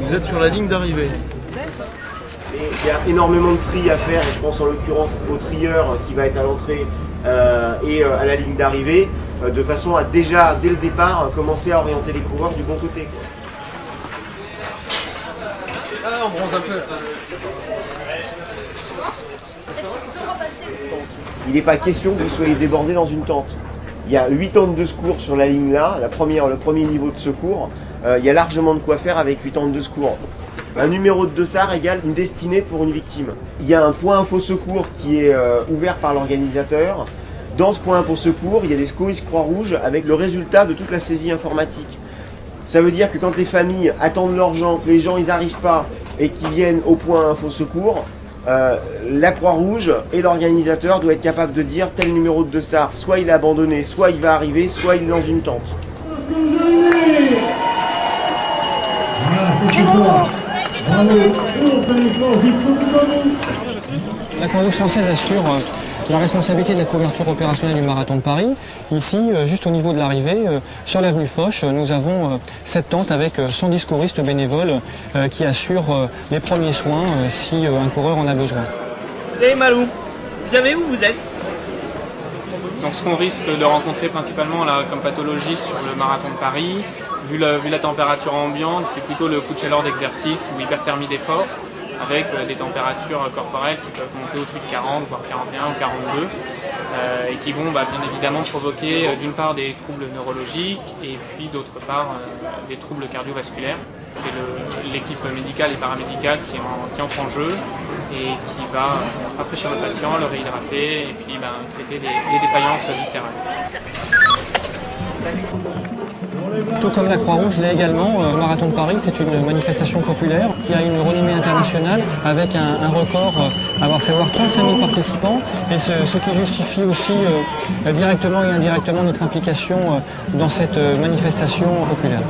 vous êtes sur la ligne d'arrivée. Il y a énormément de tri à faire, et je pense en l'occurrence au trieur qui va être à l'entrée et à la ligne d'arrivée, de façon à déjà, dès le départ, commencer à orienter les coureurs du bon côté. Ah, on bronze un peu. Il n'est pas question que vous soyez débordé dans une tente. Il y a 8 tentes de secours sur la ligne là, le premier niveau de secours. Il y a largement de quoi faire avec 8 tentes de secours. Un numéro de dossard égale une destinée pour une victime. Il y a un point info secours qui est ouvert par l'organisateur. Dans ce point info secours, il y a des secouristes Croix-Rouge avec le résultat de toute la saisie informatique. Ça veut dire que quand les familles attendent leurs gens, que les gens ils n'arrivent pas et qu'ils viennent au point info secours, la Croix-Rouge et l'organisateur doivent être capables de dire tel numéro de dossard, soit il est abandonné, soit il va arriver, soit il est dans une tente. La Croix-Rouge française assure la responsabilité de la couverture opérationnelle du marathon de Paris. Ici, juste au niveau de l'arrivée, sur l'avenue Foch, nous avons cette tente avec 110 secouristes bénévoles qui assurent les premiers soins si un coureur en a besoin. Vous avez mal où? Vous savez où vous êtes? Donc ce qu'on risque de rencontrer principalement là, comme pathologie sur le marathon de Paris, vu la température ambiante, c'est plutôt le coup de chaleur d'exercice ou hyperthermie d'effort, avec des températures corporelles qui peuvent monter au-dessus de 40, voire 41 ou 42, et qui vont bien évidemment provoquer d'une part des troubles neurologiques et puis d'autre part des troubles cardiovasculaires. C'est l'équipe médicale et paramédicale qui entre en jeu et qui va rafraîchir le patient, le réhydrater et puis traiter les défaillances viscérales. Tout comme la Croix-Rouge l'est également, le Marathon de Paris, c'est une manifestation populaire qui a une renommée internationale avec un record, à savoir 35 000 participants, et ce qui justifie aussi directement et indirectement notre implication dans cette manifestation populaire.